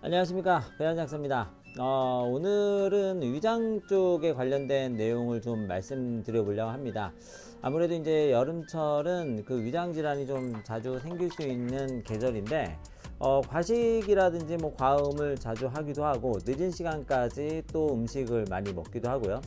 안녕하십니까, 배한장사입니다. 오늘은 위장 쪽에 관련된 내용을 좀 말씀드려 보려고 합니다. 아무래도 이제 여름철은 그 위장 질환이 좀 자주 생길 수 있는 계절인데, 과식이라든지 뭐 과음을 자주 하기도 하고 늦은 시간까지 또 음식을 많이 먹기도 하고요.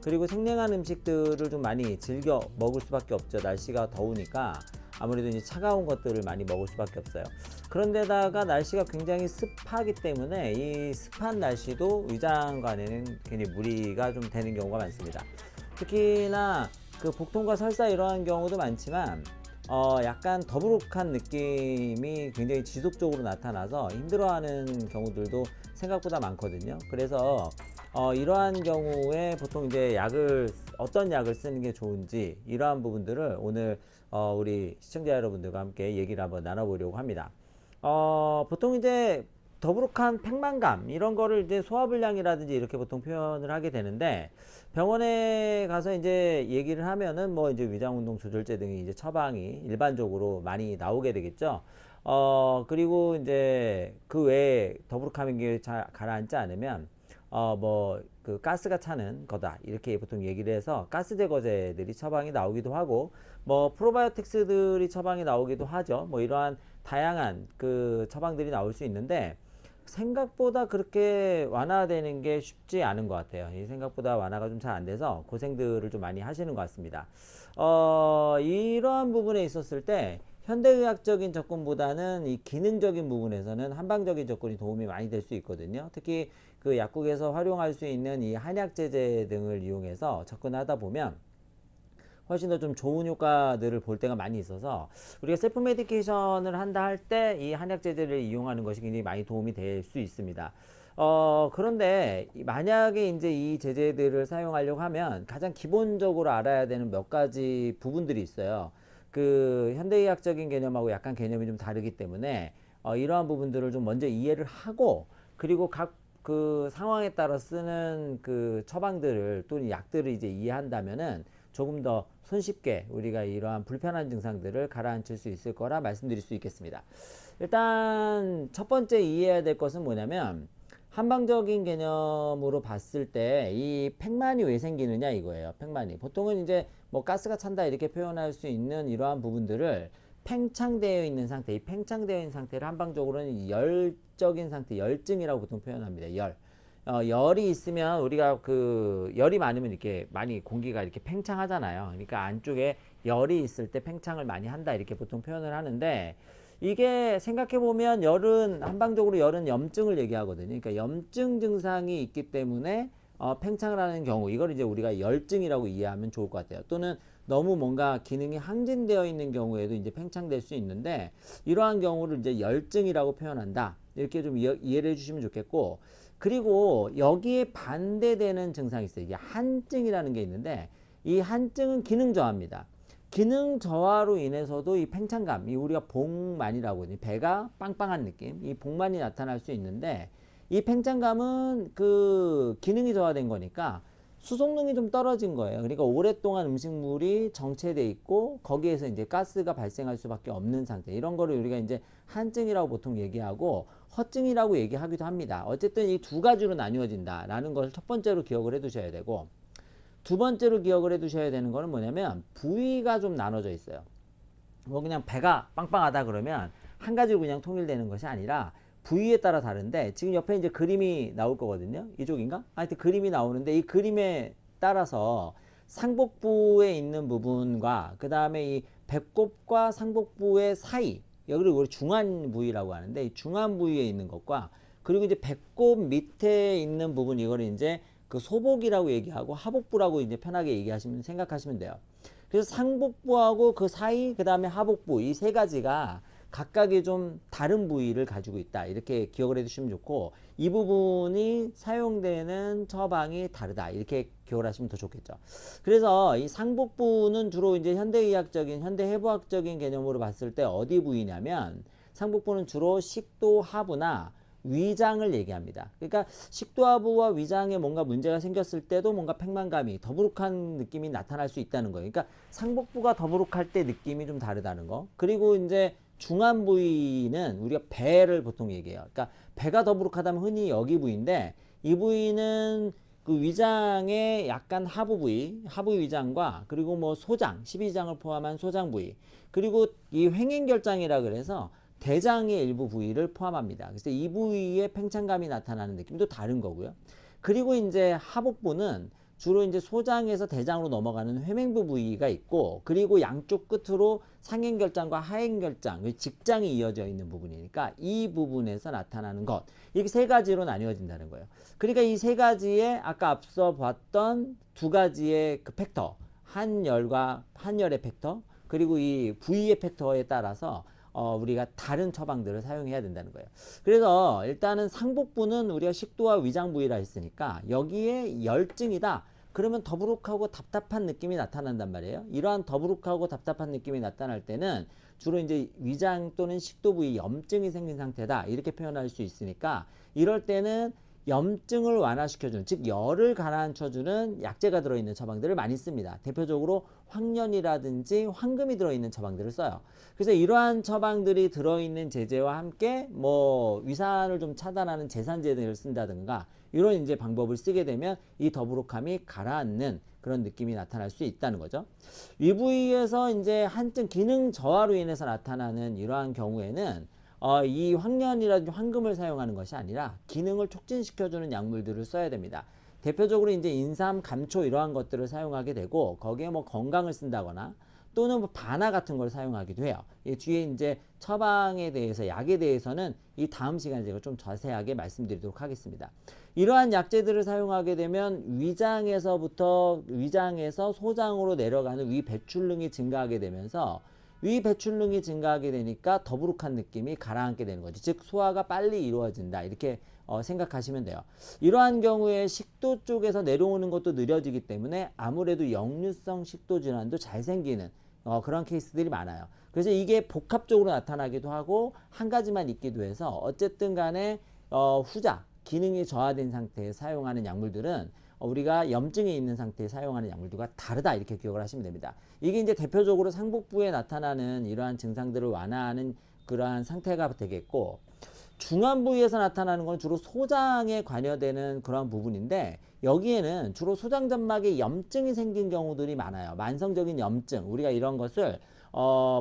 그리고 생냉한 음식들을 좀 많이 즐겨 먹을 수밖에 없죠. 날씨가 더우니까 아무래도 이제 차가운 것들을 많이 먹을 수밖에 없어요. 그런데다가 날씨가 굉장히 습하기 때문에 이 습한 날씨도 위장관에는 굉장히 무리가 좀 되는 경우가 많습니다. 특히나 그 복통과 설사 이러한 경우도 많지만 약간 더부룩한 느낌이 굉장히 지속적으로 나타나서 힘들어하는 경우들도 생각보다 많거든요. 그래서 이러한 경우에 보통 이제 어떤 약을 쓰는 게 좋은지 이러한 부분들을 오늘 우리 시청자 여러분들과 함께 얘기를 한번 나눠보려고 합니다. 보통 이제 더부룩한 팽만감 이런 거를 이제 소화불량이라든지 이렇게 보통 표현을 하게 되는데, 병원에 가서 이제 얘기를 하면은 뭐 이제 위장운동 조절제 등이 이제 처방이 일반적으로 많이 나오게 되겠죠. 그리고 이제 그 외에 더부룩한 게 잘 가라앉지 않으면 뭐 그 가스가 차는 거다 이렇게 보통 얘기를 해서 가스 제거제들이 처방이 나오기도 하고, 뭐 프로바이오틱스들이 처방이 나오기도 하죠. 뭐 이러한 다양한 그 처방들이 나올 수 있는데, 생각보다 그렇게 완화되는 게 쉽지 않은 것 같아요. 이 생각보다 완화가 좀 잘 안 돼서 고생들을 좀 많이 하시는 것 같습니다. 이러한 부분에 있었을 때 현대의학적인 접근보다는 이 기능적인 부분에서는 한방적인 접근이 도움이 많이 될 수 있거든요. 특히 그 약국에서 활용할 수 있는 이 한약제제 등을 이용해서 접근하다 보면 훨씬 더 좀 좋은 효과들을 볼 때가 많이 있어서, 우리가 셀프 메디케이션을 한다 할 때 이 한약제제를 이용하는 것이 굉장히 많이 도움이 될 수 있습니다. 그런데 만약에 이제 이 제제들을 사용하려고 하면 가장 기본적으로 알아야 되는 몇 가지 부분들이 있어요. 그 현대의학적인 개념하고 약간 개념이 좀 다르기 때문에 이러한 부분들을 좀 먼저 이해를 하고, 그리고 각 그 상황에 따라 쓰는 그 처방들을 또는 약들을 이제 이해한다면은 조금 더 손쉽게 우리가 이러한 불편한 증상들을 가라앉힐 수 있을 거라 말씀드릴 수 있겠습니다. 일단 첫 번째 이해해야 될 것은 뭐냐면, 한방적인 개념으로 봤을 때 이 팽만이 왜 생기느냐 이거예요. 팽만이 보통은 이제 뭐 가스가 찬다 이렇게 표현할 수 있는 이러한 부분들을 팽창되어 있는 상태, 이 팽창되어 있는 상태를 한방적으로는 열적인 상태, 열증이라고 보통 표현합니다. 열이 있으면 우리가 그 열이 많으면 이렇게 많이 공기가 이렇게 팽창하잖아요. 그러니까 안쪽에 열이 있을 때 팽창을 많이 한다 이렇게 보통 표현을 하는데, 이게 생각해보면 한방적으로 열은 염증을 얘기하거든요. 그러니까 염증 증상이 있기 때문에 팽창을 하는 경우, 이걸 이제 우리가 열증이라고 이해하면 좋을 것 같아요. 또는 너무 뭔가 기능이 항진되어 있는 경우에도 이제 팽창될 수 있는데, 이러한 경우를 이제 열증이라고 표현한다 이렇게 좀 이해를 해주시면 좋겠고, 그리고 여기에 반대되는 증상이 있어요. 이게 한증이라는 게 있는데, 이 한증은 기능 저하입니다. 기능 저하로 인해서도 이 팽창감, 이 우리가 복만이라고 하죠. 배가 빵빵한 느낌, 이 복만이 나타날 수 있는데, 이 팽창감은 그 기능이 저하된 거니까 수속능이 좀 떨어진 거예요. 그러니까 오랫동안 음식물이 정체돼 있고 거기에서 이제 가스가 발생할 수밖에 없는 상태, 이런 거를 우리가 이제 한증이라고 보통 얘기하고 허증이라고 얘기하기도 합니다. 어쨌든 이 두 가지로 나뉘어진다 라는 것을 첫 번째로 기억을 해 두셔야 되고, 두 번째로 기억을 해 두셔야 되는 거는 뭐냐면, 부위가 좀 나눠져 있어요. 뭐 그냥 배가 빵빵하다 그러면 한 가지로 그냥 통일되는 것이 아니라 부위에 따라 다른데, 지금 옆에 이제 그림이 나올 거거든요. 이쪽인가? 하여튼 그림이 나오는데, 이 그림에 따라서 상복부에 있는 부분과 그 다음에 이 배꼽과 상복부의 사이, 여기를 우리 중안 부위라고 하는데, 이 중안 부위에 있는 것과 그리고 이제 배꼽 밑에 있는 부분, 이걸 이제 그 소복이라고 얘기하고 하복부라고 이제 편하게 생각하시면 돼요. 그래서 상복부하고 그 사이, 그 다음에 하복부, 이 세 가지가 각각의 좀 다른 부위를 가지고 있다 이렇게 기억을 해두시면 좋고, 이 부분이 사용되는 처방이 다르다 이렇게 기억을 하시면 더 좋겠죠. 그래서 이 상복부는 주로 이제 현대해부학적인 개념으로 봤을 때 어디 부위냐면, 상복부는 주로 식도하부나 위장을 얘기합니다. 그러니까 식도하부와 위장에 뭔가 문제가 생겼을 때도 뭔가 팽만감이, 더부룩한 느낌이 나타날 수 있다는 거예요. 그러니까 상복부가 더부룩할 때 느낌이 좀 다르다는 거. 그리고 이제 중안 부위는 우리가 배를 보통 얘기해요. 그러니까 배가 더부룩하다면 흔히 여기 부위인데 이 부위는 그 위장의 약간 하부 부위, 하부 위장과 그리고 뭐 소장, 12장을 포함한 소장 부위, 그리고 이 횡행결장이라 그래서 대장의 일부 부위를 포함합니다. 그래서 이 부위에 팽창감이 나타나는 느낌도 다른 거고요. 그리고 이제 하복부는 주로 이제 소장에서 대장으로 넘어가는 회맹부 부위가 있고, 그리고 양쪽 끝으로 상행결장과 하행결장, 직장이 이어져 있는 부분이니까 이 부분에서 나타나는 것, 이렇게 세 가지로 나뉘어진다는 거예요. 그러니까 이 세 가지의 아까 앞서 봤던 두 가지의 그 팩터, 한열과 한열의 팩터, 그리고 이 부위의 팩터에 따라서 우리가 다른 처방들을 사용해야 된다는 거예요. 그래서 일단은 상복부는 우리가 식도와 위장 부위라 했으니까 여기에 열증이다. 그러면 더부룩하고 답답한 느낌이 나타난단 말이에요. 이러한 더부룩하고 답답한 느낌이 나타날 때는 주로 이제 위장 또는 식도 부위 염증이 생긴 상태다. 이렇게 표현할 수 있으니까 이럴 때는 염증을 완화시켜주는, 즉 열을 가라앉혀주는 약재가 들어있는 처방들을 많이 씁니다. 대표적으로 황련이라든지 황금이 들어있는 처방들을 써요. 그래서 이러한 처방들이 들어있는 제제와 함께 뭐 위산을 좀 차단하는 제산제 등을 쓴다든가 이런 이제 방법을 쓰게 되면 이 더부룩함이 가라앉는 그런 느낌이 나타날 수 있다는 거죠. 이 부위에서 이제 한증 기능 저하로 인해서 나타나는 이러한 경우에는 이 황련이라든지 황금을 사용하는 것이 아니라 기능을 촉진시켜주는 약물들을 써야 됩니다. 대표적으로 이제 인삼, 감초 이러한 것들을 사용하게 되고, 거기에 뭐 건강을 쓴다거나 또는 뭐 바나 같은 걸 사용하기도 해요. 이 뒤에 이제 처방에 대해서, 약에 대해서는 이 다음 시간에 제가 좀 자세하게 말씀드리도록 하겠습니다. 이러한 약재들을 사용하게 되면 위장에서 소장으로 내려가는 위 배출능이 증가하게 되면서 위 배출능이 증가하게 되니까 더부룩한 느낌이 가라앉게 되는 거죠. 즉 소화가 빨리 이루어진다, 이렇게 생각하시면 돼요. 이러한 경우에 식도 쪽에서 내려오는 것도 느려지기 때문에 아무래도 역류성 식도 질환도 잘 생기는 그런 케이스들이 많아요. 그래서 이게 복합적으로 나타나기도 하고 한 가지만 있기도 해서 어쨌든 간에 후자, 기능이 저하된 상태에 사용하는 약물들은 우리가 염증이 있는 상태에 사용하는 약물들과 다르다, 이렇게 기억을 하시면 됩니다. 이게 이제 대표적으로 상복부에 나타나는 이러한 증상들을 완화하는 그러한 상태가 되겠고, 중안 부위에서 나타나는 건 주로 소장에 관여되는 그런 부분인데, 여기에는 주로 소장점막에 염증이 생긴 경우들이 많아요. 만성적인 염증, 우리가 이런 것을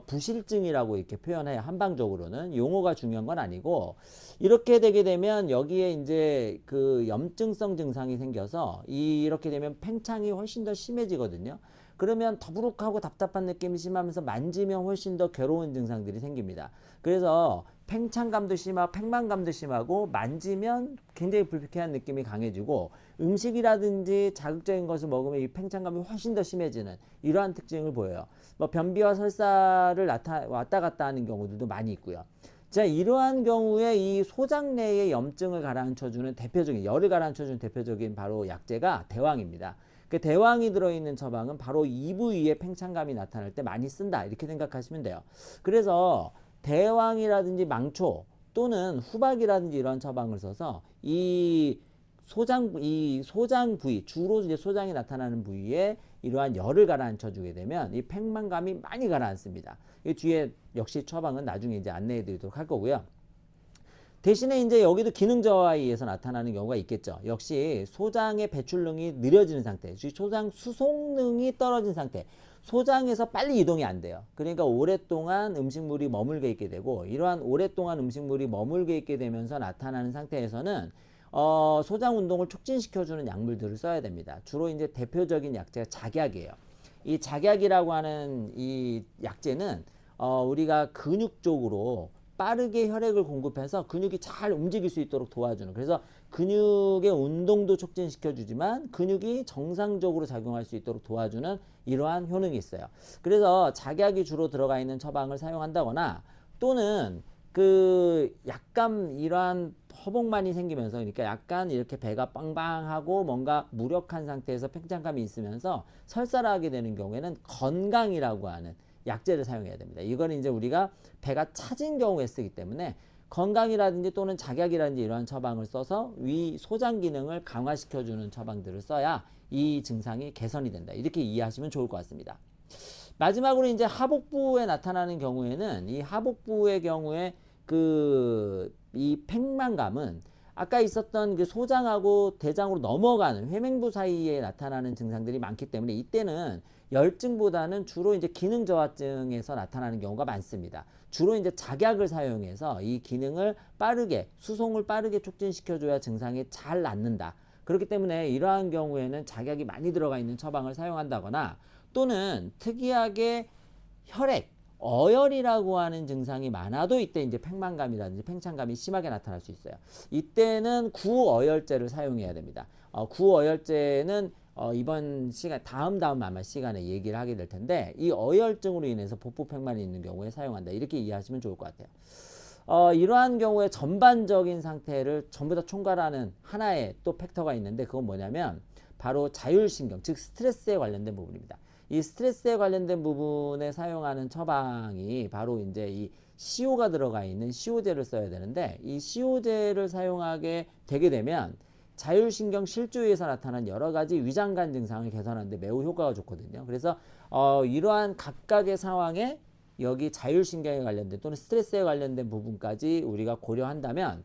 부실증이라고 이렇게 표현해요. 한방적으로는 용어가 중요한 건 아니고, 이렇게 되게 되면 여기에 이제 그 염증성 증상이 생겨서 이렇게 되면 팽창이 훨씬 더 심해지거든요. 그러면 더부룩하고 답답한 느낌이 심하면서 만지면 훨씬 더 괴로운 증상들이 생깁니다. 그래서 팽창감도 심하고 팽만감도 심하고 만지면 굉장히 불쾌한 느낌이 강해지고, 음식이라든지 자극적인 것을 먹으면 이 팽창감이 훨씬 더 심해지는 이러한 특징을 보여요. 뭐 변비와 설사를 왔다 갔다 하는 경우들도 많이 있고요. 자, 이러한 경우에 이 소장 내의 염증을 가라앉혀주는 대표적인, 열을 가라앉혀주는 대표적인 바로 약재가 대왕입니다. 그 대왕이 들어있는 처방은 바로 이 부위에 팽창감이 나타날 때 많이 쓴다, 이렇게 생각하시면 돼요. 그래서 대왕이라든지 망초 또는 후박이라든지 이런 처방을 써서 이 소장 부위, 주로 이제 소장이 나타나는 부위에 이러한 열을 가라앉혀 주게 되면 이 팽만감이 많이 가라앉습니다. 이 뒤에 역시 처방은 나중에 이제 안내해 드리도록 할 거고요. 대신에 이제 여기도 기능 저하에 의해서 나타나는 경우가 있겠죠. 역시 소장의 배출능이 느려지는 상태, 소장 수송능이 떨어진 상태, 소장에서 빨리 이동이 안 돼요. 그러니까 오랫동안 음식물이 머물게 있게 되고, 이러한 오랫동안 음식물이 머물게 있게 되면서 나타나는 상태에서는 소장 운동을 촉진시켜주는 약물들을 써야 됩니다. 주로 이제 대표적인 약재가 작약이에요. 이 작약이라고 하는 이 약재는 우리가 근육 쪽으로 빠르게 혈액을 공급해서 근육이 잘 움직일 수 있도록 도와주는, 그래서 근육의 운동도 촉진시켜 주지만 근육이 정상적으로 작용할 수 있도록 도와주는 이러한 효능이 있어요. 그래서 작약이 주로 들어가 있는 처방을 사용한다거나, 또는 그 약간 이러한 허복만이 생기면서, 그러니까 약간 이렇게 배가 빵빵하고 뭔가 무력한 상태에서 팽창감이 있으면서 설사를 하게 되는 경우에는 건강이라고 하는 약재를 사용해야 됩니다. 이거는 이제 우리가 배가 차진 경우에 쓰기 때문에 건강이라든지 또는 작약이라든지 이러한 처방을 써서 위 소장 기능을 강화시켜주는 처방들을 써야 이 증상이 개선이 된다, 이렇게 이해하시면 좋을 것 같습니다. 마지막으로 이제 하복부에 나타나는 경우에는 이 하복부의 경우에 이 팽만감은 아까 있었던 그 소장하고 대장으로 넘어가는 회맹부 사이에 나타나는 증상들이 많기 때문에 이때는 열증보다는 주로 이제 기능 저하증에서 나타나는 경우가 많습니다. 주로 이제 작약을 사용해서 이 기능을 빠르게 수송을 빠르게 촉진시켜줘야 증상이 잘 낫는다. 그렇기 때문에 이러한 경우에는 작약이 많이 들어가 있는 처방을 사용한다거나 또는 특이하게 혈액 어혈이라고 하는 증상이 많아도 이때 이제 팽만감이라든지 팽창감이 심하게 나타날 수 있어요. 이때는 구어혈제를 사용해야 됩니다. 구어혈제는 이번 시간 다음 아마 시간에 얘기를 하게 될 텐데 이 어혈증으로 인해서 복부팽만이 있는 경우에 사용한다. 이렇게 이해하시면 좋을 것 같아요. 이러한 경우에 전반적인 상태를 전부 다 총괄하는 하나의 또 팩터가 있는데 그건 뭐냐면 바로 자율신경, 즉 스트레스에 관련된 부분입니다. 이 스트레스에 관련된 부분에 사용하는 처방이 바로 이제 이 시오가 들어가 있는 시오제를 써야 되는데 이 시오제를 사용하게 되게 되면 자율신경 실조에서 나타난 여러 가지 위장관 증상을 개선하는 데 매우 효과가 좋거든요. 그래서 이러한 각각의 상황에 여기 자율신경에 관련된 또는 스트레스에 관련된 부분까지 우리가 고려한다면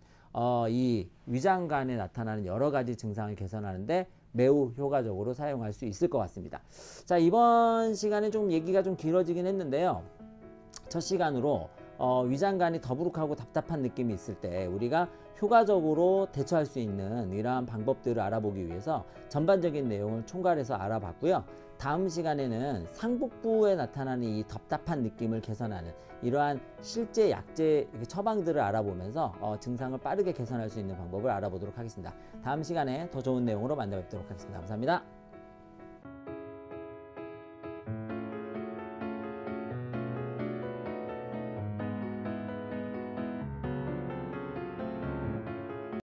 이 위장관에 나타나는 여러 가지 증상을 개선하는데 매우 효과적으로 사용할 수 있을 것 같습니다. 자, 이번 시간에 좀 얘기가 좀 길어지긴 했는데요. 첫 시간으로 위장관이 더부룩하고 답답한 느낌이 있을 때 우리가 효과적으로 대처할 수 있는 이러한 방법들을 알아보기 위해서 전반적인 내용을 총괄해서 알아봤고요. 다음 시간에는 상복부에 나타나는 이 답답한 느낌을 개선하는 이러한 실제 약제 처방들을 알아보면서 증상을 빠르게 개선할 수 있는 방법을 알아보도록 하겠습니다. 다음 시간에 더 좋은 내용으로 만나 뵙도록 하겠습니다. 감사합니다.